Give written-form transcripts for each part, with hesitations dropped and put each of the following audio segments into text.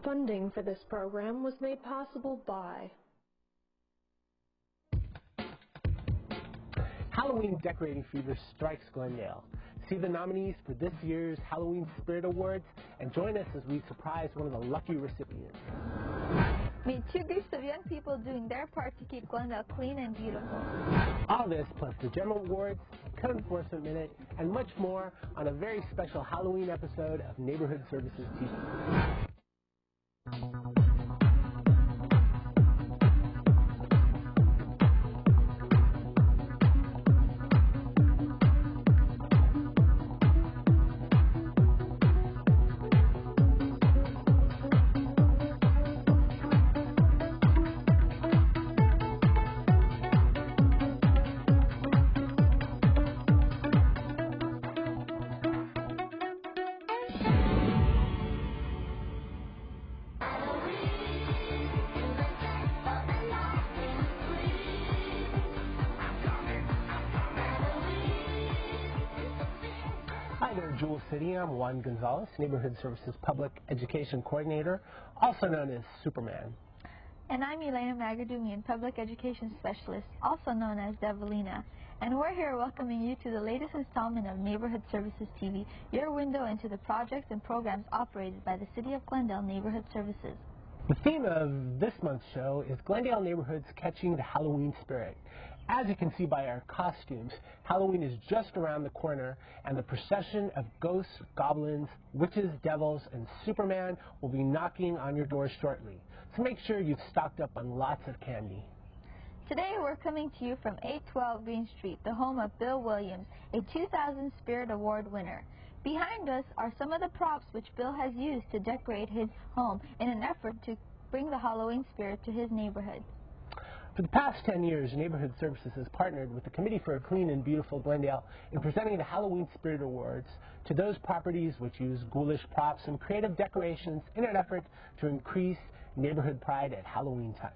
Funding for this program was made possible by Halloween decorating fever strikes Glendale. See the nominees for this year's Halloween Spirit Awards and join us as we surprise one of the lucky recipients. Meet two groups of young people doing their part to keep Glendale clean and beautiful. All this plus the Gem Awards, Code Enforcement Minute, and much more on a very special Halloween episode of Neighborhood Services TV. Hi there, Jewel City. I'm Juan Gonzalez, Neighborhood Services Public Education Coordinator, also known as Superman. And I'm Elena Magadumian, Public Education Specialist, also known as Develina. And we're here welcoming you to the latest installment of Neighborhood Services TV, your window into the projects and programs operated by the City of Glendale Neighborhood Services. The theme of this month's show is Glendale Neighborhoods Catching the Halloween Spirit. As you can see by our costumes, Halloween is just around the corner, and the procession of ghosts, goblins, witches, devils, and Superman will be knocking on your doors shortly. So make sure you've stocked up on lots of candy. Today we're coming to you from 812 Green Street, the home of Bill Williams, a 2000 Spirit Award winner. Behind us are some of the props which Bill has used to decorate his home in an effort to bring the Halloween spirit to his neighborhood. For the past 10 years, Neighborhood Services has partnered with the Committee for a Clean and Beautiful Glendale in presenting the Halloween Spirit Awards to those properties which use ghoulish props and creative decorations in an effort to increase neighborhood pride at Halloween time.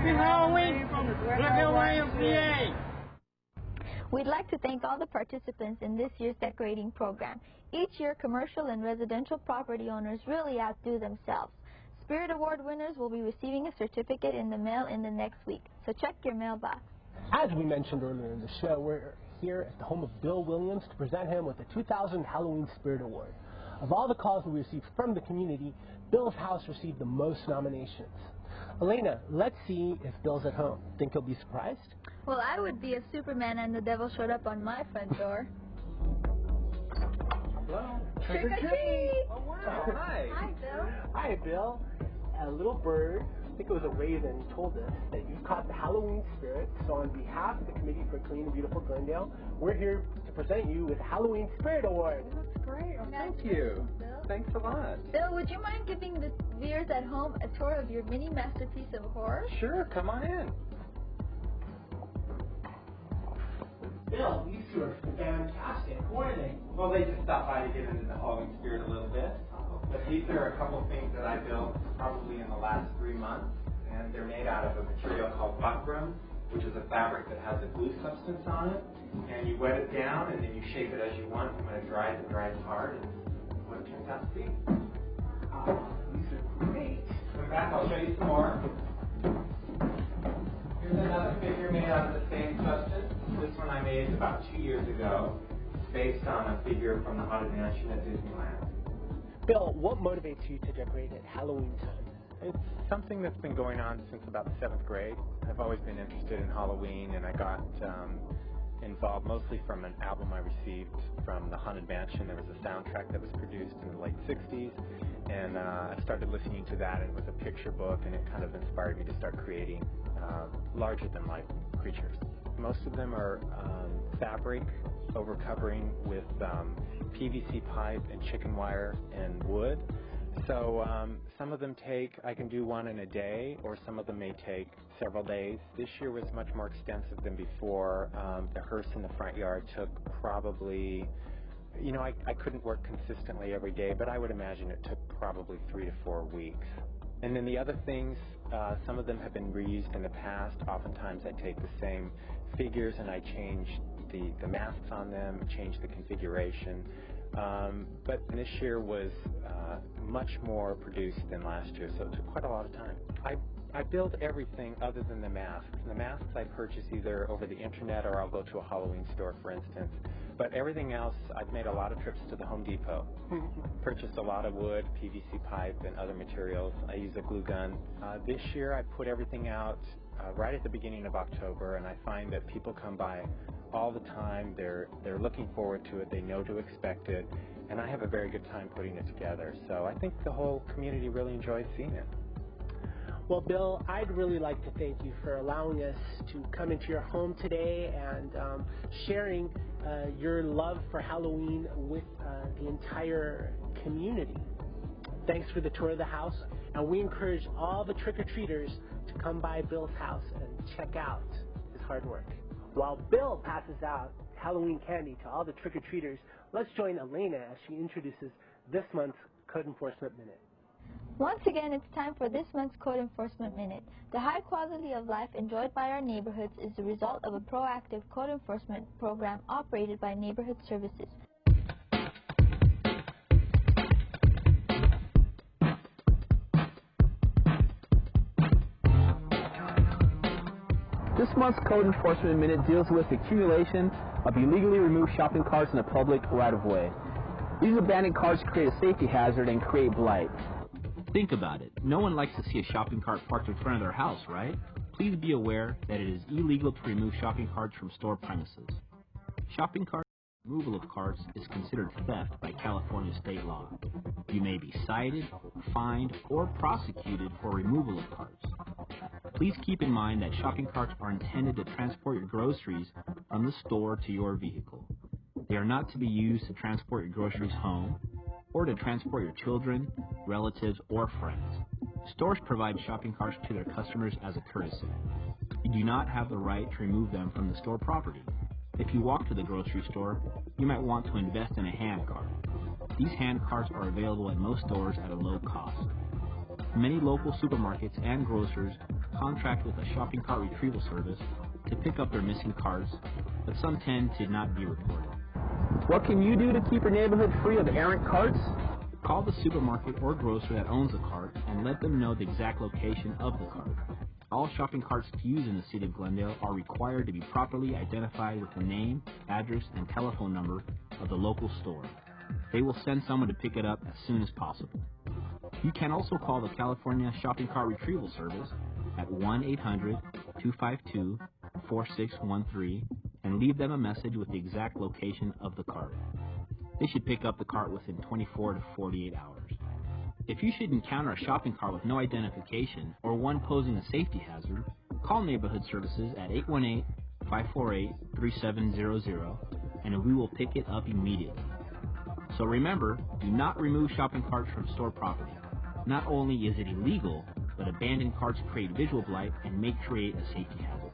Happy Halloween from the YMCA! We'd like to thank all the participants in this year's decorating program. Each year, commercial and residential property owners really outdo themselves. Spirit Award winners will be receiving a certificate in the mail in the next week, so check your mailbox. As we mentioned earlier in the show, we're here at the home of Bill Williams to present him with the 2000 Halloween Spirit Award. Of all the calls we received from the community, Bill's house received the most nominations. Elena, let's see if Bill's at home. Think he'll be surprised? Well, I would be if Superman and the devil showed up on my front door. Hello? Trick or treat! Oh, wow. Hi. Hi, Bill. Hi, Bill. A little bird, I think it was a raven, told us that you caught the Halloween spirit. So on behalf of the Committee for Clean and Beautiful Glendale, we're here to present you with the Halloween Spirit Award. That's great. Oh, thank you. Bill. Thanks a lot. Bill, would you mind giving the viewers at home a tour of your mini masterpiece of horror? Sure, come on in. Bill, these two are fantastic. Who are they? Well, they just stopped by to get into the Halloween spirit a little bit. But these are a couple things that I built probably in the last 3 months. And they're made out of a material called buckram, which is a fabric that has a glue substance on it. And you wet it down, and then you shape it as you want. And when it dries hard. And what it turns out to be. These are great. Come back, I'll show you some more. Here's another figure made out of the same substance. This one I made about 2 years ago. It's based on a figure from the Haunted Mansion at Disneyland. Bill, what motivates you to decorate at Halloween time? It's something that's been going on since about 7th grade. I've always been interested in Halloween, and I got involved mostly from an album I received from the Haunted Mansion. There was a soundtrack that was produced in the late 60s, and I started listening to that, and it was a picture book, and it kind of inspired me to start creating larger-than-life creatures. Most of them are fabric overcovering with PVC pipe and chicken wire and wood. So some of them I can do one in a day, or some of them may take several days. This year was much more extensive than before. The hearse in the front yard took probably, I couldn't work consistently every day, but I would imagine it took probably 3 to 4 weeks. And then the other things, some of them have been reused in the past. Oftentimes I take the same figures and I change the masks on them, change the configuration. But this year was much more produced than last year, so it took quite a lot of time. I build everything other than the masks. The masks I purchase either over the internet or I'll go to a Halloween store, for instance. But everything else, I've made a lot of trips to the Home Depot. Purchased a lot of wood, PVC pipe, and other materials. I use a glue gun. This year I put everything out right at the beginning of October, and I find that people come by all the time. They're looking forward to it. They know to expect it, and I have a very good time putting it together. So I think the whole community really enjoys seeing it. Well, Bill, I'd really like to thank you for allowing us to come into your home today and sharing your love for Halloween with the entire community. Thanks for the tour of the house, and we encourage all the trick-or-treaters to come by Bill's house and check out his hard work. While Bill passes out Halloween candy to all the trick-or-treaters, let's join Elena as she introduces this month's Code Enforcement Minute. Once again, it's time for this month's Code Enforcement Minute. The high quality of life enjoyed by our neighborhoods is the result of a proactive code enforcement program operated by Neighborhood Services. This month's Code Enforcement Minute deals with the accumulation of illegally removed shopping carts in the public right-of-way. These abandoned carts create a safety hazard and create blight. Think about it. No one likes to see a shopping cart parked in front of their house, right? Please be aware that it is illegal to remove shopping carts from store premises. Shopping cart removal of carts is considered theft by California state law. You may be cited, fined, or prosecuted for removal of carts. Please keep in mind that shopping carts are intended to transport your groceries from the store to your vehicle. They are not to be used to transport your groceries home or to transport your children, relatives, or friends. Stores provide shopping carts to their customers as a courtesy. You do not have the right to remove them from the store property. If you walk to the grocery store, you might want to invest in a hand cart. These hand carts are available at most stores at a low cost. Many local supermarkets and grocers contract with a shopping cart retrieval service to pick up their missing carts, but some tend to not be reported. What can you do to keep your neighborhood free of errant carts? Call the supermarket or grocer that owns the cart and let them know the exact location of the cart. All shopping carts to use in the city of Glendale are required to be properly identified with the name, address, and telephone number of the local store. They will send someone to pick it up as soon as possible. You can also call the California Shopping Cart Retrieval Service at 1-800-252-4613 and leave them a message with the exact location of the cart. They should pick up the cart within 24 to 48 hours. If you should encounter a shopping cart with no identification or one posing a safety hazard, call Neighborhood Services at 818-548-3700 and we will pick it up immediately. So remember, do not remove shopping carts from store property. Not only is it illegal, but abandoned carts create visual blight and may create a safety hazard.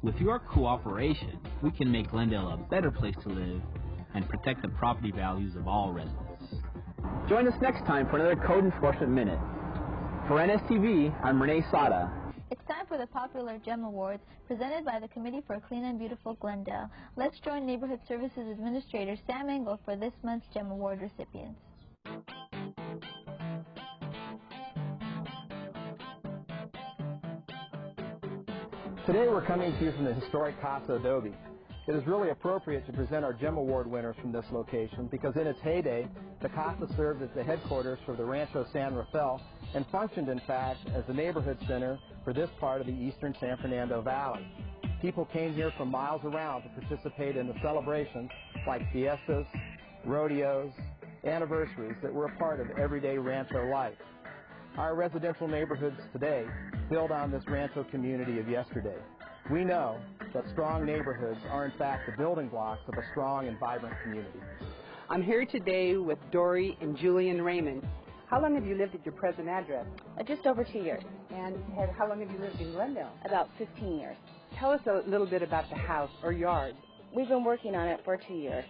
With your cooperation, we can make Glendale a better place to live and protect the property values of all residents. Join us next time for another Code Enforcement Minute. For NSTV, I'm Renee Sada. It's time for the popular GEM Awards presented by the Committee for Clean and Beautiful Glendale. Let's join Neighborhood Services Administrator Sam Engel for this month's GEM Award recipients. Today we're coming to you from the historic Casa Adobe. It is really appropriate to present our GEM Award winners from this location because in its heyday, the Casa served as the headquarters for the Rancho San Rafael and functioned, in fact, as the neighborhood center for this part of the eastern San Fernando Valley. People came here from miles around to participate in the celebrations like fiestas, rodeos, anniversaries that were a part of everyday Rancho life. Our residential neighborhoods today build on this Rancho community of yesterday. We know that strong neighborhoods are in fact the building blocks of a strong and vibrant community. I'm here today with Dory and Julian Raymond. How long have you lived at your present address? Just over 2 years. And how long have you lived in Glendale? About 15 years. Tell us a little bit about the house or yard. We've been working on it for 2 years,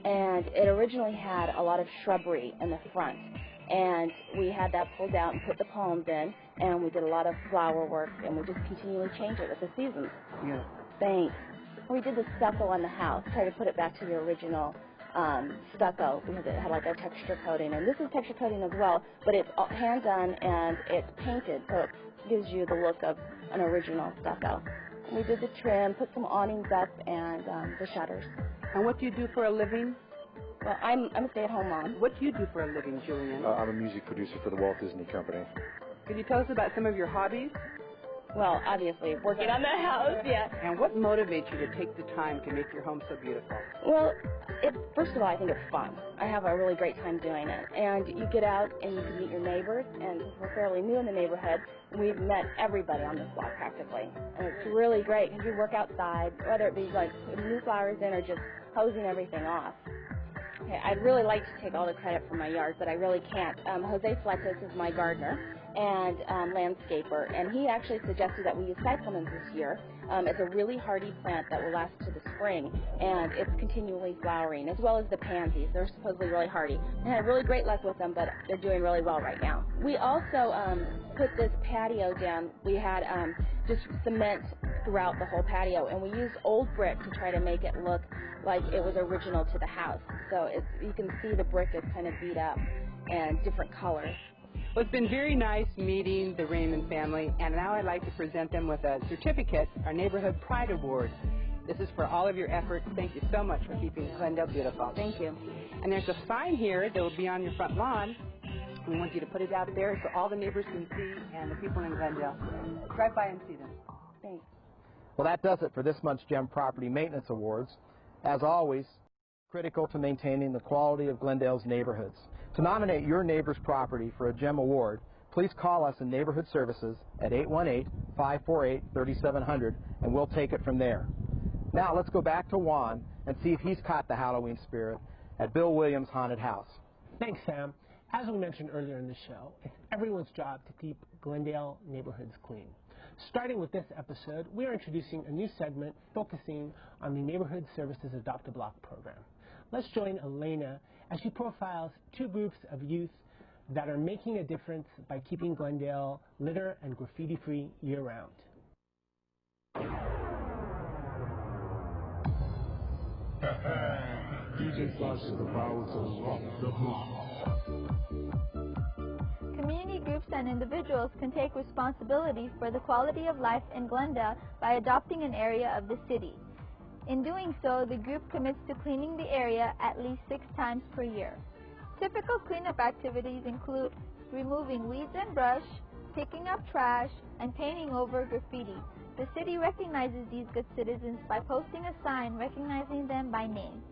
and it originally had a lot of shrubbery in the front, and we had that pulled out and put the palms in, and we did a lot of flower work, and we just continually change it with the seasons. Yeah. Thanks. We did the stucco on the house, tried to put it back to the original stucco because it had like a texture coating, and this is texture coating as well, but it's hand done and it's painted, so it gives you the look of an original stucco. We did the trim, put some awnings up, and the shutters. And what do you do for a living? Well, I'm a stay-at-home mom. What do you do for a living, Julian? I'm a music producer for the Walt Disney Company. Could you tell us about some of your hobbies? Well, obviously, working on the house, yeah. And what motivates you to take the time to make your home so beautiful? Well, first of all, I think it's fun. I have a really great time doing it. And you get out and you can meet your neighbors, and we're fairly new in the neighborhood. We've met everybody on this block practically. And it's really great because you work outside, whether it be like putting new flowers in or just hosing everything off. Okay, I'd really like to take all the credit for my yard, but I really can't. Jose Fletes is my gardener and landscaper, and he actually suggested that we use cyclamens this year. It's a really hardy plant that will last to the spring, and it's continually flowering, as well as the pansies. They're supposedly really hardy. I had really great luck with them, but they're doing really well right now. We also put this patio down. We had just cement throughout the whole patio, and we used old brick to try to make it look like it was original to the house. So you can see the brick is kind of beat up and different colors. Well, it's been very nice meeting the Raymond family, and now I'd like to present them with a certificate, our Neighborhood Pride Award. This is for all of your efforts. Thank you so much for keeping Glendale beautiful. Thank you. And there's a sign here that will be on your front lawn. We want you to put it out there so all the neighbors can see and the people in Glendale. Drive by and see them. Thanks. Well, that does it for this month's GEM Property Maintenance Awards. As always, critical to maintaining the quality of Glendale's neighborhoods. To nominate your neighbor's property for a GEM Award, please call us in Neighborhood Services at 818-548-3700, and we'll take it from there. Now let's go back to Juan and see if he's caught the Halloween spirit at Bill Williams' Haunted House. Thanks, Sam. As we mentioned earlier in the show, it's everyone's job to keep Glendale neighborhoods clean. Starting with this episode, we are introducing a new segment focusing on the Neighborhood Services Adopt-A-Block program. Let's join Elena as she profiles two groups of youth that are making a difference by keeping Glendale litter and graffiti-free year-round. DJ Flash is about to rock the block. Community groups and individuals can take responsibility for the quality of life in Glendale by adopting an area of the city. In doing so, the group commits to cleaning the area at least 6 times per year. Typical cleanup activities include removing weeds and brush, picking up trash, and painting over graffiti. The city recognizes these good citizens by posting a sign recognizing them by name.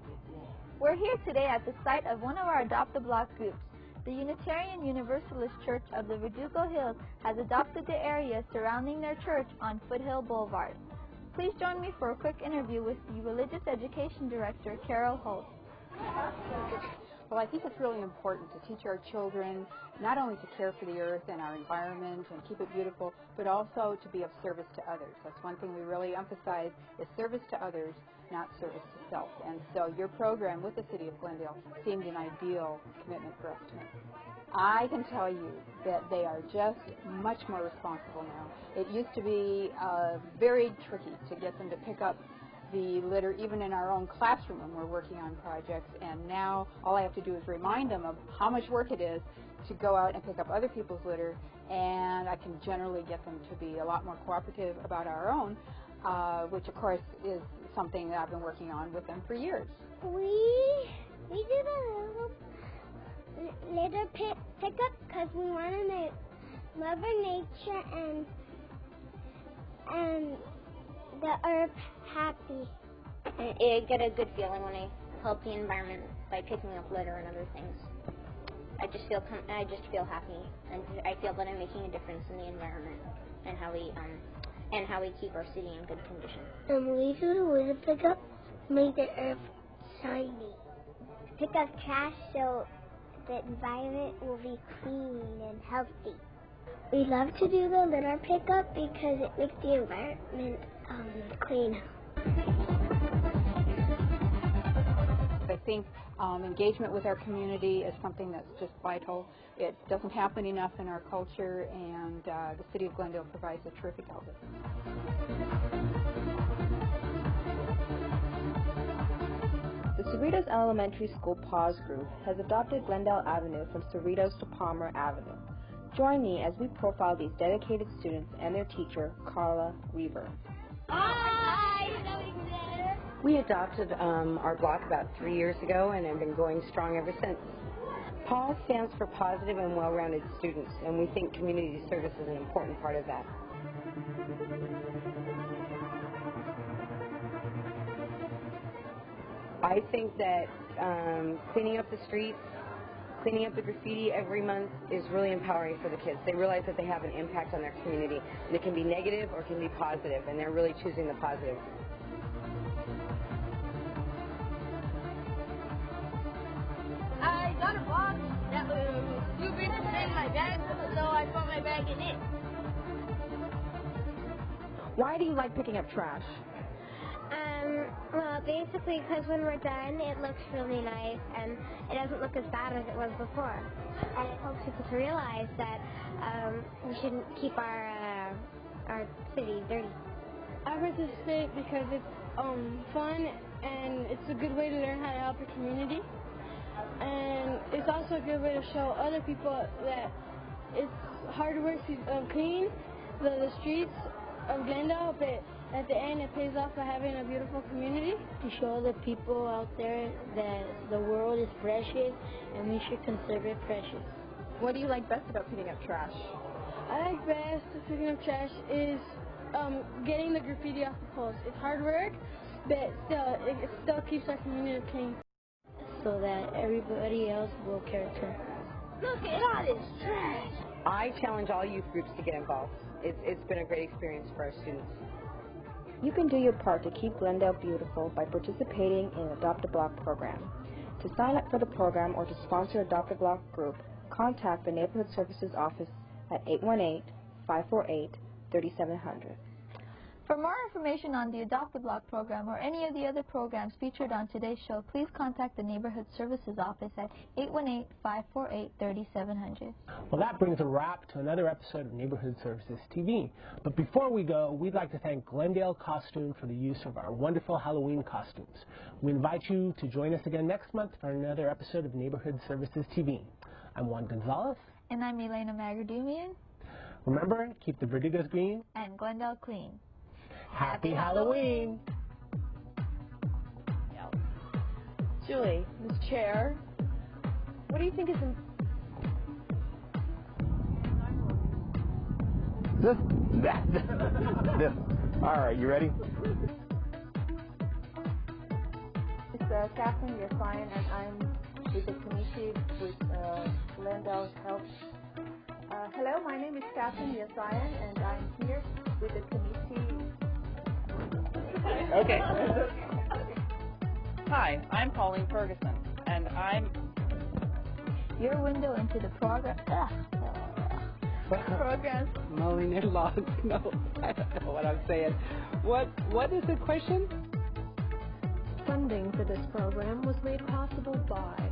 We're here today at the site of one of our Adopt a Block groups. The Unitarian Universalist Church of the Verdugo Hills has adopted the area surrounding their church on Foothill Boulevard. Please join me for a quick interview with the Religious Education Director, Carol Holt. Well, I think it's really important to teach our children not only to care for the earth and our environment and keep it beautiful, but also to be of service to others. That's one thing we really emphasize is service to others, not service to self. And so your program with the City of Glendale seemed an ideal commitment for us to make. I can tell you that they are just much more responsible now. It used to be very tricky to get them to pick up the litter even in our own classroom when we're working on projects, and now all I have to do is remind them of how much work it is to go out and pick up other people's litter, and I can generally get them to be a lot more cooperative about our own, which of course is something that I've been working on with them for years. We did a little litter pickup because we want to make Mother Nature and the earth happy. I get a good feeling when I help the environment by picking up litter and other things. I just feel happy, and I feel that I'm making a difference in the environment and how we keep our city in good condition. We do the litter pickup, make the earth shiny. Pick up trash so the environment will be clean and healthy. We love to do the litter pickup because it makes the environment clean. I think engagement with our community is something that's just vital. It doesn't happen enough in our culture, and the City of Glendale provides a terrific outlet. The Cerritos Elementary School Pause Group has adopted Glendale Avenue from Cerritos to Palmer Avenue. Join me as we profile these dedicated students and their teacher, Carla Weaver. We adopted our block about 3 years ago and have been going strong ever since. PAWS stands for Positive and Well-Rounded Students, and we think community service is an important part of that. I think that cleaning up the streets, cleaning up the graffiti every month is really empowering for the kids. They realize that they have an impact on their community, and it can be negative or it can be positive, and they're really choosing the positive. I got a box that was too big to fit in my bag, so I put my bag in it. Why do you like picking up trash? Well, basically because when we're done, it looks really nice and it doesn't look as bad as it was before. And it helps people to realize that we shouldn't keep our city dirty. I participate because it's fun and it's a good way to learn how to help your community. And it's also a good way to show other people that it's hard work to clean the streets of Glendale, but at the end it pays off by having a beautiful community. To show the people out there that the world is precious and we should conserve it precious. What do you like best about picking up trash? I like best picking up trash is getting the graffiti off the poles. It's hard work, but still, it still keeps our community clean. So that everybody else will care too. Look at all this trash. I challenge all youth groups to get involved. It's been a great experience for our students. You can do your part to keep Glendale beautiful by participating in Adopt a Block program. To sign up for the program or to sponsor Adopt a Block group, contact the Neighborhood Services Office at 818-548-3700. For more information on the Adopt a Block program or any of the other programs featured on today's show, please contact the Neighborhood Services Office at 818-548-3700. Well, that brings a wrap to another episode of Neighborhood Services TV. But before we go, we'd like to thank Glendale Costume for the use of our wonderful Halloween costumes. We invite you to join us again next month for another episode of Neighborhood Services TV. I'm Juan Gonzalez. And I'm Elena Magadumian. Remember, keep the Verdigos green and Glendale clean. Happy Halloween! Julie, Ms. Chair, what do you think is This. All right, you ready? It's Catherine Yasayan, and I'm with the committee with Glendale Health. Hello, my name is Catherine Yasayan, and I'm here with the committee. Okay. Hi, I'm Pauline Ferguson, and I'm your window into the program. Programs. mowing their lawns. No, I don't know what I'm saying. What is the question? Funding for this program was made possible by